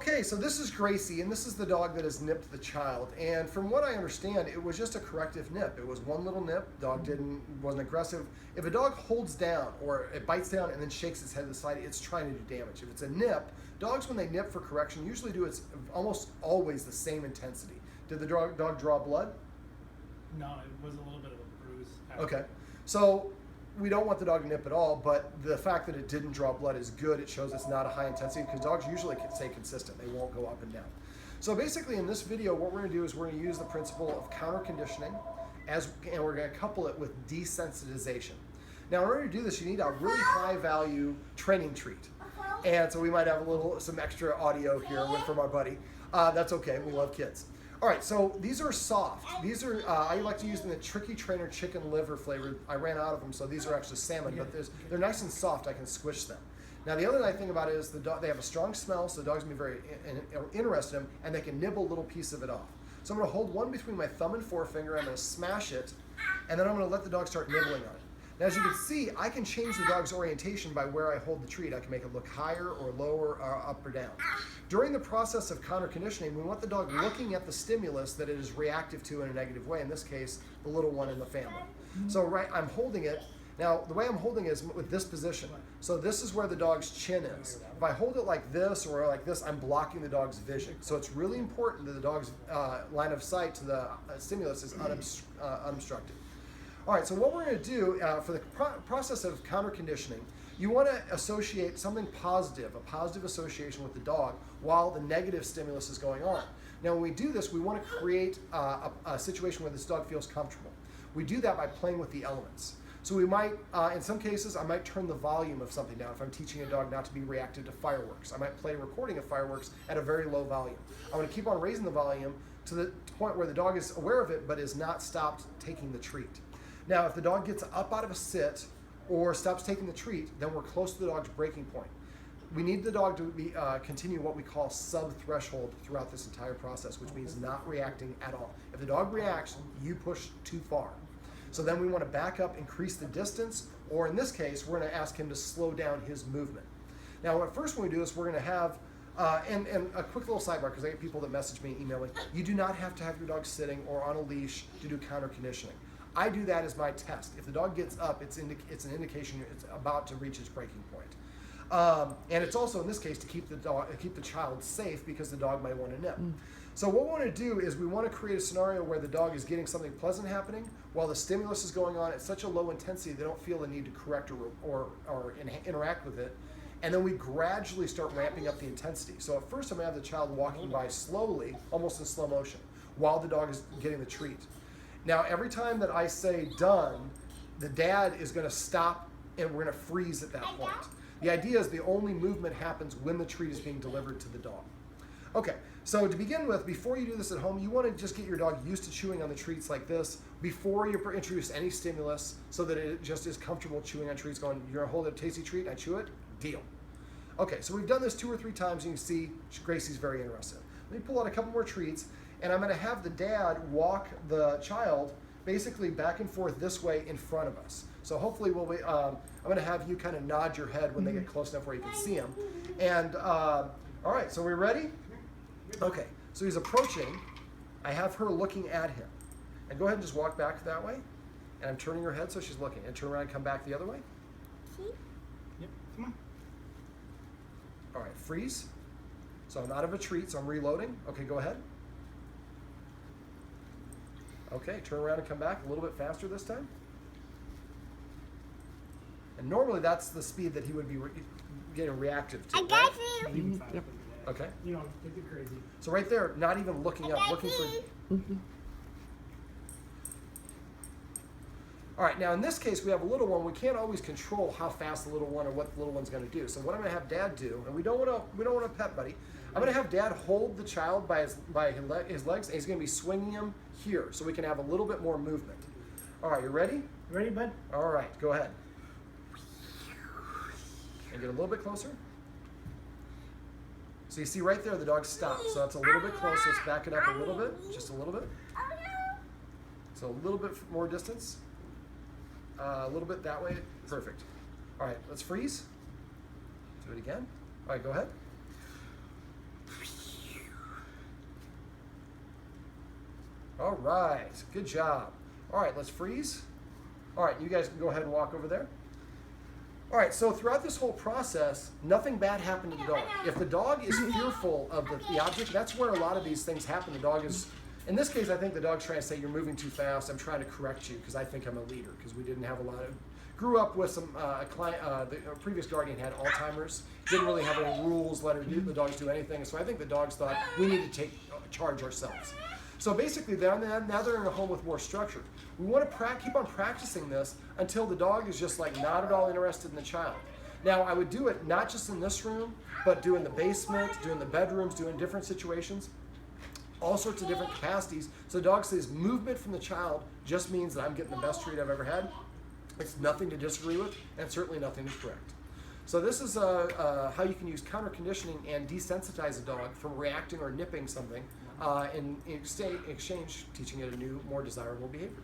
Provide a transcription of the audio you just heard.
Okay, so this is Gracie, and this is the dog that has nipped the child. And from what I understand, it was just a corrective nip. It was one little nip. Dog wasn't aggressive. If a dog holds down or it bites down and then shakes its head to the side, it's trying to do damage. If it's a nip, dogs when they nip for correction usually do it's almost always the same intensity. Did the dog draw blood? No, it was a little bit of a bruise. Okay, so we don't want the dog to nip at all, but the fact that it didn't draw blood is good. It shows it's not a high intensity because dogs usually can stay consistent. They won't go up and down. So basically in this video, what we're going to do is we're going to use the principle of counter-conditioning and we're going to couple it with desensitization. Now in order to do this, you need a really high value training treat. And so we might have some extra audio here from our buddy. That's okay, we love kids. All right, so these are soft. These are, I like to use them in the Tricky Trainer chicken liver flavor. I ran out of them, so these are actually salmon, but they're nice and soft. I can squish them. Now, the other nice thing about it is they have a strong smell, so the dog's gonna be very interested in them, and they can nibble a little piece of it off. So I'm gonna hold one between my thumb and forefinger, I'm gonna smash it, and then I'm gonna let the dog start nibbling on it. Now, as you can see, I can change the dog's orientation by where I hold the treat. I can make it look higher or lower or up or down. During the process of counter-conditioning, we want the dog looking at the stimulus that it is reactive to in a negative way, in this case, the little one in the family. So I'm holding it. Now, the way I'm holding it is with this position. So this is where the dog's chin is. If I hold it like this or like this, I'm blocking the dog's vision. So it's really important that the dog's line of sight to the stimulus is unobstructed. All right, so what we're going to do for the process of counter-conditioning, you want to associate something positive, a positive association with the dog while the negative stimulus is going on. Now, when we do this, we want to create a situation where this dog feels comfortable. We do that by playing with the elements. So we might, in some cases, I might turn the volume of something down. If I'm teaching a dog not to be reactive to fireworks, I might play a recording of fireworks at a very low volume. I'm going to keep on raising the volume to the point where the dog is aware of it but is not stopped taking the treat. Now, if the dog gets up out of a sit or stops taking the treat, then we're close to the dog's breaking point. We need the dog to continue what we call sub-threshold throughout this entire process, which means not reacting at all. If the dog reacts, you push too far. So then we want to back up, increase the distance, or in this case, we're going to ask him to slow down his movement. Now, at first when we do this, we're going to have, and a quick little sidebar, because I get people that message me, email me, you do not have to have your dog sitting or on a leash to do counter-conditioning. I do that as my test. If the dog gets up, it's an indication it's about to reach its breaking point. And it's also, in this case, to keep the child safe because the dog might want to nip. So what we want to do is we want to create a scenario where the dog is getting something pleasant happening while the stimulus is going on at such a low intensity they don't feel the need to correct or interact with it. And then we gradually start ramping up the intensity. So at first I'm going to have the child walking by slowly, almost in slow motion, while the dog is getting the treat. Now, every time that I say done, the dad is going to stop and we're going to freeze at that point. The idea is the only movement happens when the treat is being delivered to the dog. Okay, so to begin with, before you do this at home, you want to just get your dog used to chewing on the treats like this before you introduce any stimulus so that it just is comfortable chewing on treats going, you're going to hold a tasty treat, I chew it, deal. Okay, so we've done this 2 or 3 times and you can see Gracie's very interested. Let me pull out a couple more treats. And I'm going to have the dad walk the child basically back and forth this way in front of us. So hopefully I'm going to have you kind of nod your head when they get close enough where you can see them. And all right, so we're ready? Okay, so he's approaching. I have her looking at him. And go ahead and just walk back that way. And I'm turning her head so she's looking. And turn around and come back the other way. Yep, come on. All right, freeze. So I'm out of a treat, so I'm reloading. Okay, go ahead. Okay, turn around and come back a little bit faster this time. And normally that's the speed that he would be getting reactive to. I got right? you. Yep. Okay. You know, take it crazy. So right there, not even looking up, looking for... All right, now in this case, we have a little one. We can't always control how fast the little one or what the little one's going to do. So what I'm going to have Dad do, and we don't want to pet Buddy. I'm going to have Dad hold the child by his legs, and he's going to be swinging him here, so we can have a little bit more movement. All right, you ready? You ready, bud? All right, go ahead. And get a little bit closer. So you see right there, the dog stopped. So that's a little bit closer. Let's back it up a little bit, just a little bit. So a little bit more distance. A little bit that way. Perfect. All right, let's freeze. Do it again. All right, go ahead. All right, good job. All right, let's freeze. All right, you guys can go ahead and walk over there. All right, so throughout this whole process, nothing bad happened to the dog. If the dog is fearful of the object, that's where a lot of these things happen. The dog is, in this case, I think the dog's trying to say, you're moving too fast. I'm trying to correct you because I think I'm a leader, because we didn't have a lot of, grew up with some, a client, the previous guardian had Alzheimer's, didn't really have any rules, let the dogs do anything. So I think the dogs thought we need to take charge ourselves. So basically, now they're in a home with more structure. We want to keep on practicing this until the dog is just like not at all interested in the child. Now, I would do it not just in this room, but do in the basement, do in the bedrooms, do in different situations, all sorts of different capacities. So the dog says movement from the child just means that I'm getting the best treat I've ever had. It's nothing to disagree with, and certainly nothing to correct. So this is how you can use counter-conditioning and desensitize a dog from reacting or nipping something, in exchange teaching it a new, more desirable behavior.